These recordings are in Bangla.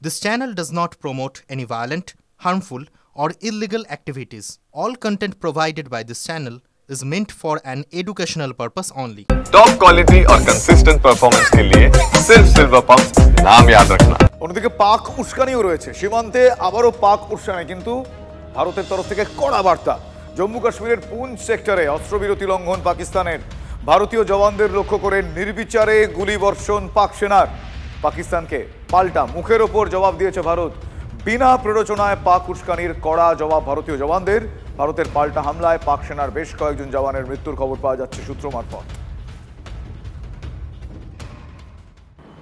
This channel does not promote any violent, harmful, or illegal activities. All content provided by this channel is meant for an educational purpose only. Top quality और कंसिस्टेंट परफॉर्मेंस के लिए सिर्फ सिल्वर पंप्स नाम याद रखना। অন্যদিকে পাক উস্কানিও রয়েছে সীমান্তে আবারও পাক উস্কানি কিন্তু ভারতের তরফ থেকে কড়া বার্তা জম্মু কাশ্মীরের পুঞ্চ সেক্টরে অস্ত্রবিরতি লঙ্ঘন পাকিস্তানের ভারতীয় জওয়ানদের লক্ষ্য করে নির্বিচারে গুলিবর্ষণ পাক সেনার পাকিস্তানকে পাল্টা মুখের ওপর জবাব দিয়েছে ভারত বিনা প্ররোচনায় পাক উস্কানির কড়া জবাব ভারতীয় জওয়ানদের ভারতের পাল্টা হামলায় পাক সেনার বেশ কয়েকজন জওয়ানের মৃত্যুর খবর পাওয়া যাচ্ছে সূত্র মারফত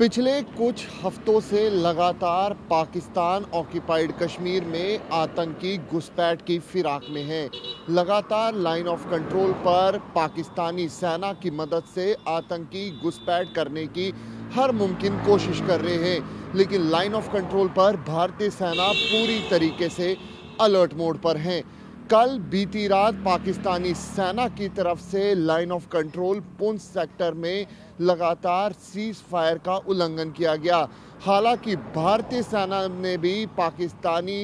पिछले कुछ हफ्तों से लगातार पाकिस्तान ऑक्यूपाइड कश्मीर में आतंकी घुसपैठ की फिराक में है। लगातार लाइन ऑफ कंट्रोल पर पाकिस्तानी सेना की मदद से आतंकी घुसपैठ करने की हर मुमकिन कोशिश कर रहे हैं, लेकिन लाइन ऑफ कंट्रोल पर भारतीय सेना पूरी तरीके से अलर्ट मोड पर है। कल बीती रात पाकिस्तानी सेना की तरफ से line of control Poonch sector में लगातार सीज फायर का उल्लंघन किया गया। हालांकि भारतीय सेना ने भी पाकिस्तानी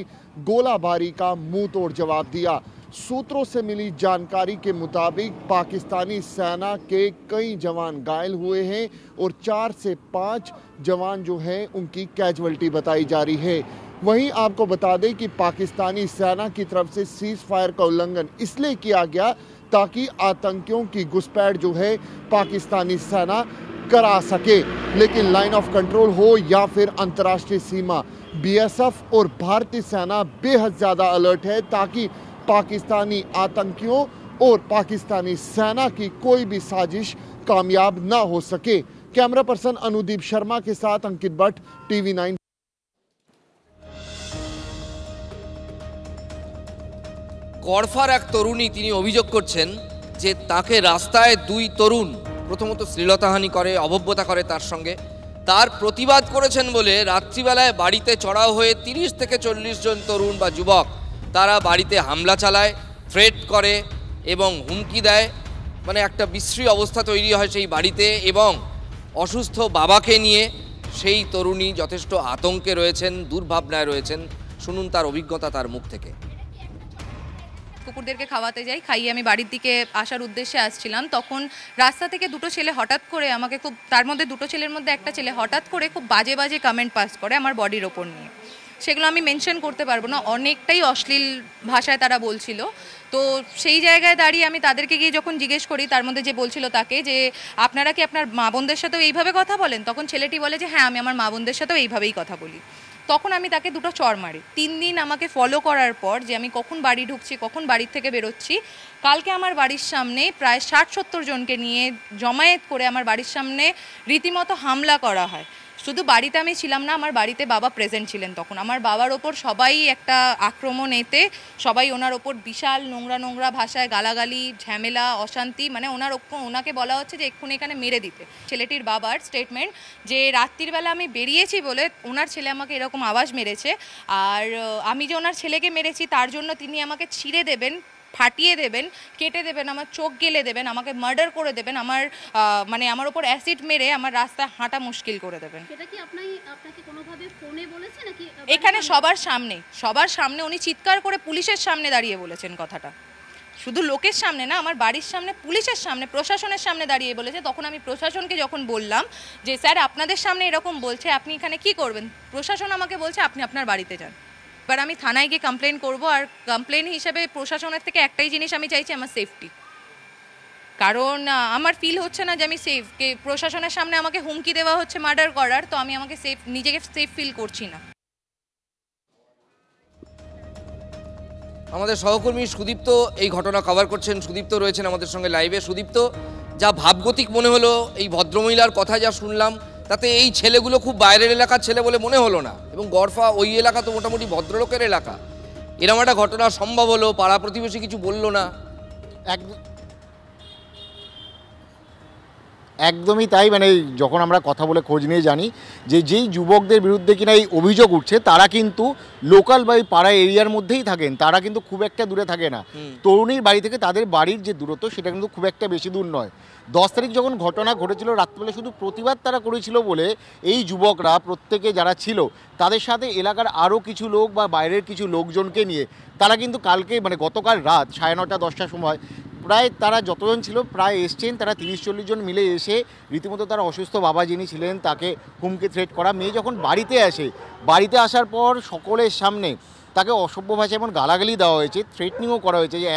गोलाबारी का मुंह तोड़ जवाब दिया। सूत्रों से मिली जानकारी के मुताबिक पाकिस्तानी सेना के कई जवान घायल हुए हैं और 4 से 5 जवान जो हैं उनकी कैजुअल्टी बताई जा रही है। वहीं आपको बता दें कि पाकिस्तानी सेना की तरफ से सीज फायर का उल्लंघन इसलिए किया गया ताकि आतंकियों की घुसपैठ जो है पाकिस्तानी सेना करा सके, लेकिन लाइन ऑफ कंट्रोल हो या फिर अंतर्राष्ट्रीय सीमा, बीएसएफ और भारतीय सेना बेहद ज़्यादा अलर्ट है ताकि पाकिस्तानी आतंकियों और पाकिस्तानी सेना की कोई भी साजिश कामयाब ना हो सके। कैमरा पर्सन अनुदीप शर्मा के साथ अंकित भट्ट, TV9। গড়ফার এক তরুণী তিনি অভিযোগ করছেন যে তাকে রাস্তায় দুই তরুণ প্রথমত শ্লীলতাহানি করে, অভব্যতা করে তার সঙ্গে। তার প্রতিবাদ করেছেন বলে রাত্রিবেলায় বাড়িতে চড়াও হয়ে 30 থেকে 40 জন তরুণ বা যুবক তারা বাড়িতে হামলা চালায়, থ্রেট করে এবং হুমকি দেয়। মানে একটা বিশ্রী অবস্থা তৈরি হয় সেই বাড়িতে এবং অসুস্থ বাবাকে নিয়ে সেই তরুণী যথেষ্ট আতঙ্কে রয়েছেন, দুর্ভাবনায় রয়েছেন। শুনুন তার অভিজ্ঞতা তার মুখ থেকে। কুকুরদেরকে খাওয়াতে যাই, খাইয়ে আমি বাড়ির দিকে আসার উদ্দেশ্যে আসছিলাম, তখন রাস্তা থেকে দুটো ছেলে হঠাৎ করে আমাকে খুব, তার মধ্যে দুটো ছেলের মধ্যে একটা ছেলে হঠাৎ করে খুব বাজে বাজে কমেন্ট পাস করে আমার বডির ওপর নিয়ে। সেগুলো আমি মেনশন করতে পারবো না, অনেকটাই অশ্লীল ভাষায় তারা বলছিল। তো সেই জায়গায় দাঁড়িয়ে আমি তাদেরকে গিয়ে যখন জিজ্ঞেস করি, তার মধ্যে যে বলছিল তাকে যে আপনারা কি আপনার মা বোনদের সাথেও এইভাবে কথা বলেন, তখন ছেলেটি বলে যে হ্যাঁ আমি আমার মা বোনদের সাথেও এইভাবেই কথা বলি। তখন আমি তাকে দুটো চড় মারি। 3 দিন আমাকে ফলো করার পর যে আমি কখন বাড়ি ঢুকছি, কখন বাড়ির থেকে বেরোচ্ছি, কালকে আমার বাড়ির সামনে প্রায় 60-70 জনকে নিয়ে জমায়েত করে আমার বাড়ির সামনে রীতিমতো হামলা করা হয়। শুধু বাড়িতে আমি ছিলাম না, আমার বাড়িতে বাবা প্রেজেন্ট ছিলেন তখন। আমার বাবার ওপর সবাই একটা আক্রমণ এতে, সবাই ওনার ওপর বিশাল নোংরা নোংরা ভাষায় গালাগালি, ঝামেলা, অশান্তি, মানে ওনাকে বলা হচ্ছে যে এক্ষুনি এখানে মেরে দিতে। ছেলেটির বাবার স্টেটমেন্ট যে রাত্রিবেলা আমি বেরিয়েছি বলে ওনার ছেলে আমাকে এরকম আওয়াজ মেরেছে, আর আমি যে ওনার ছেলেকে মেরেছি তার জন্য তিনি আমাকে ছিঁড়ে দেবেন, ফাটিয়ে দেবেন, কেটে দেবেন, আমার চোখ গেলে দেবেন, আমাকে মার্ডার করে দেবেন, আমার মানে আমার উপর অ্যাসিড মেরে আমার রাস্তায় হাঁটা মুশকিল করে দেবেন। সেটা কি আপনাকে কোনোভাবে ফোনে বলেছে নাকি এখানে সবার সামনে উনি চিৎকার করে পুলিশের সামনে দাঁড়িয়ে বলেছেন কথাটা? শুধু লোকের সামনে না, আমার বাড়ির সামনে, পুলিশের সামনে, প্রশাসনের সামনে দাঁড়িয়ে বলেছে। তখন আমি প্রশাসনকে যখন বললাম যে স্যার আপনাদের সামনে এরকম বলছে, আপনি এখানে কি করবেন, প্রশাসন আমাকে বলছে আপনি আপনার বাড়িতে যান। এবার আমি থানায় গিয়ে কমপ্লেন করব, আর কমপ্লেন হিসেবে প্রশাসনের থেকে একটাই জিনিস আমি চাইছি, আমার সেফটি। কারণ আমার ফিল হচ্ছে না যে আমি সেফ, কে প্রশাসনের সামনে আমাকে হুমকি দেওয়া হচ্ছে মার্ডার করার, তো আমি নিজেকে সেফ ফিল করছি না। আমাদের সহকর্মী সুদীপ্ত এই ঘটনা কভার করছেন। সুদীপ্ত রয়েছেন আমাদের সঙ্গে লাইভে। সুদীপ্ত, যা ভাবগতিক মনে হলো এই ভদ্রমহিলার কথা যা শুনলাম, তাতে এই ছেলেগুলো খুব বাইরের এলাকার ছেলে বলে মনে হলো না, এবং গড়ফা ওই এলাকা তো মোটামুটি ভদ্রলোকের এলাকা। এরকম একটা ঘটনা সম্ভব হলো, পাড়া প্রতিবেশী কিছু বললো না? একদমই তাই। মানে যখন আমরা কথা বলে খোঁজ নিয়ে জানি যে যেই যুবকদের বিরুদ্ধে কিনা এই অভিযোগ উঠছে তারা কিন্তু লোকাল বা পাড়া এরিয়ার মধ্যেই থাকেন, তারা কিন্তু খুব একটা দূরে থাকে না। তরুণীর বাড়ি থেকে তাদের বাড়ির যে দূরত্ব সেটা কিন্তু খুব একটা বেশি দূর নয়। 10 তারিখ যখন ঘটনা ঘটেছিল রাত্রিবেলা শুধু প্রতিবাদ তারা করেছিল বলে এই যুবকরা প্রত্যেকে যারা ছিল তাদের সাথে এলাকার আরও কিছু লোক বা বাইরের কিছু লোকজনকে নিয়ে তারা কিন্তু কালকে মানে গতকাল রাত 9:30 10টার সময় প্রায় তারা যতজন ছিল প্রায় এসছেন, তারা 30-40 জন মিলে এসে রীতিমতো তারা অসুস্থ বাবা যিনি ছিলেন তাকে হুমকি থ্রেট করা। মেয়ে যখন বাড়িতে আসে, বাড়িতে আসার পর সকলের সামনে তাকে অসভ্য ভাষায় এমন গালাগালি দেওয়া হয়েছে, থ্রেটনিংও করা হয়েছে যে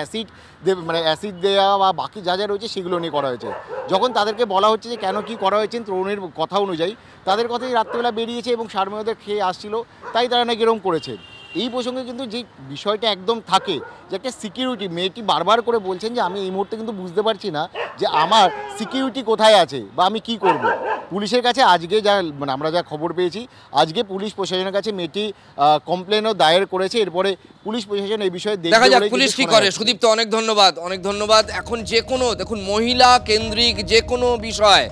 অ্যাসিড দেওয়া বা বাকি যা যা রয়েছে সেগুলো নিয়ে করা হয়েছে। যখন তাদেরকে বলা হচ্ছে যে কেন কি করা হয়েছে, তরুণের কথা অনুযায়ী তাদের কথাই রাত্রেবেলা বেরিয়েছে এবং সারমেয়দের খেয়ে আসছিল, তাই তারা নাকি এরকম করেছে। এই প্রসঙ্গে কিন্তু যে বিষয়টা একদম থাকে যে একটা সিকিউরিটি, মেয়েটি বারবার করে বলছেন যে আমি এই মুহূর্তে কিন্তু বুঝতে পারছি না যে আমার সিকিউরিটি কোথায় আছে বা আমি কি করব। পুলিশের কাছে আজকে যা মানে আমরা যা খবর পেয়েছি, আজকে পুলিশ প্রশাসনের কাছে মেয়েটি কমপ্লেনও দায়ের করেছে। এরপরে পুলিশ প্রশাসন এই বিষয়ে দেখা যাক পুলিশ কি করে। সুদীপ্ত অনেক ধন্যবাদ। এখন যে কোনো দেখুন মহিলা কেন্দ্রিক যে কোনো বিষয়,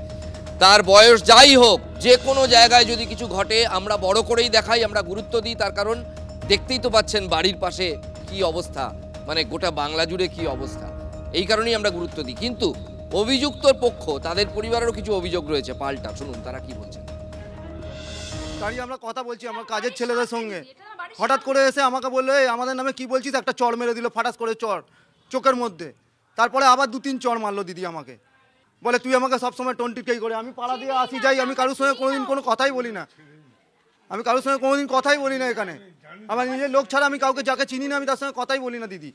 তার বয়স যাই হোক, যে কোনো জায়গায় যদি কিছু ঘটে আমরা বড় করেই দেখাই, আমরা গুরুত্ব দিই। তার কারণ দেখতেই তো পাচ্ছেন বাড়ির পাশে কি অবস্থা, মানে গোটা বাংলা জুড়ে কি অবস্থা, এই কারণেই আমরা গুরুত্ব দিই। কিন্তু অভিযুক্তর পক্ষ, তাদের পরিবারেরও কিছু অভিযোগ রয়েছে পাল্টা, শুনুন তারা কি বলছেন। দাঁড়িয়ে আমরা কথা বলছি আমার কাজের ছেলেদের সঙ্গে, হঠাৎ করে এসে আমাকে বললো এই আমাদের নামে কি বলছিস, একটা চড় মেরে দিল, ফাটাস করে চড় চোখের মধ্যে। তারপরে আবার 2-3 চড় মারলো দিদি আমাকে, বলে তুই আমাকে সবসময় টোনটিকেই করে। আমি পাড়া দিয়ে আসি যাই, আমি কারোর সঙ্গে কোনোদিন কোনো কথাই বলি না, এখানে আমার নিজের লোক ছাড়া আমি কাউকে যাকে চিনি না আমি তার সঙ্গে কথাই বলি না দিদি।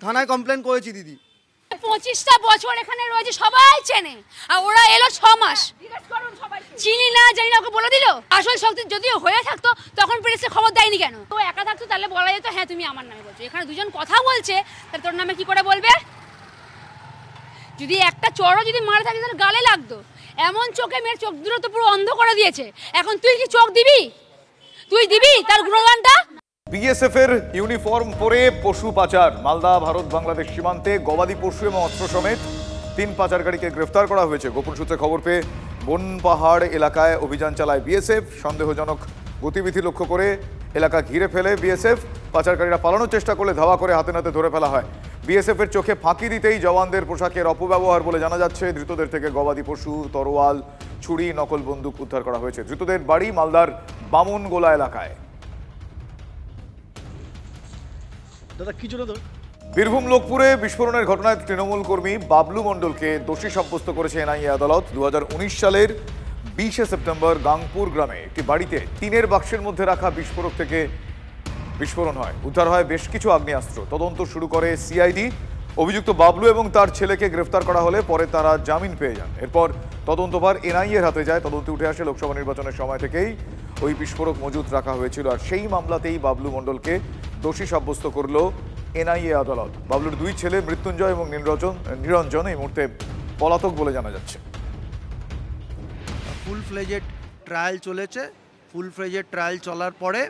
থানায় কমপ্লেন করেছি দিদি। 25টা বছর এখানে রয়েছে, সবাই চেনে, আর ওরা এলো 6 মাস, চিনি না জানি না, ওকে বলে দিল। আসল শক্তি যদিও হয়ে থাকতো তখন প্রেসে খবর দেয়নি কেন? তো একা থাকতো তাহলে বলা যেত হ্যাঁ তুমি আমার নামে বলছো। এখানে দুজন কথা বলছে, তাহলে তোর নামে কি করে বলবে? যদি একটা চড়ও যদি মারা থাকে তাহলে গালে লাগতো। এমন চোখে মেয়ের চোখ দুটো তো পুরো অন্ধ করে দিয়েছে। এখন তুই কি চোখ দিবি? তার গুণগানটা। বিএসএফ এর ইউনিফর্ম পরে পশু পাচার, মালদা ভারত বাংলাদেশ সীমান্তে গবাদি পশু এবং অস্ত্র সমেত 3 পাচারকারীকে গ্রেফতার করা হয়েছে। গোপন সূত্রে খবর পেয়ে বনপাহাড় এলাকায় অভিযান চালায় বিএসএফ। সন্দেহজনক গতিবিধি লক্ষ্য করে এলাকা ঘিরে ফেলে বিএসএফ। পাচারকারীরা পালানোর চেষ্টা করলে ধাওয়া করে হাতে নাতে ধরে ফেলা হয়। বিএসএফ এর চোখে ফাঁকি দিতেই জওয়ানদের পোশাকের অপব্যবহার বলে জানা যাচ্ছে। ধৃতদের থেকে গবাদি পশু, তরোয়াল, ছুরি, নকল বন্দুক উদ্ধার করা হয়েছে। ধৃতদের বাড়ি মালদার বামনগোলা এলাকায়। বীরভূম লোকপুরে বিস্ফোরণের ঘটনায় তৃণমূল কর্মী বাবলু মণ্ডলকে দোষী সাব্যস্ত করেছে এনআইএ আদালত। 2019 সালের 20 সেপ্টেম্বর গাংপুর গ্রামে একটি বাড়িতে টিনের বাক্সের মধ্যে রাখা বিস্ফোরক থেকে বিস্ফোরণ হয়, উদ্ধার হয় বেশ কিছু আগ্নেয়াস্ত্র। তদন্ত শুরু করে সিআইডি। অভিযুক্ত বাবলু এবং তার ছেলেকে গ্রেফতার করা হলে পরে তারা জামিন পেয়ে যান। এরপর তদন্তভার এনআইএর হাতে যায়। তদন্তে উঠে আসে লোকসভা নির্বাচনের সময় থেকেই ওই বিস্ফোরক মজুত রাখা হয়েছিল, আর সেই মামলাতেই বাবলু মণ্ডলকে দোষী সাব্যস্ত করল এনআইএ আদালত। বাবলুর 2 ছেলে মৃত্যুঞ্জয় এবং নিরঞ্জন এই মুহূর্তে পলাতক বলে জানা যাচ্ছে। ফুল ফ্লেজেড ট্রায়াল চলেছে। ফুল ফ্লেজেড ট্রায়াল চলার পরে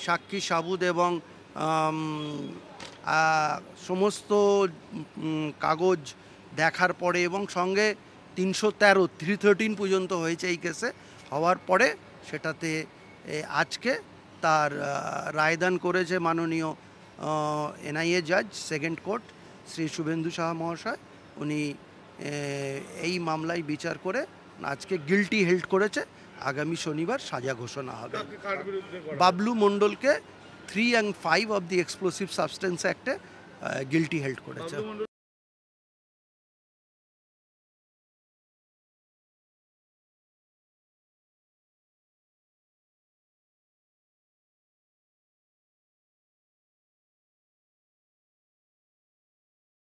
সাক্ষী সাবুত এবং সমস্ত কাগজ দেখার পরে এবং সঙ্গে 313 পর্যন্ত হয়েছে এই কেসে, হওয়ার পরে সেটাতে আজকে তার রায়দান করেছে মাননীয় এনআইএ জাজ, 2nd কোর্ট শ্রী শুভেন্দু সাহা মহাশয়। উনি এই মামলায় বিচার করে আজকে গিল্টি হেল্ড করেছে। আগামী শনিবার সাজা ঘোষণা হবে। বাবলু মণ্ডলকে 3 and 5 of the explosive substance অ্যাক্টে গিল্টি হেল্ড করেছে।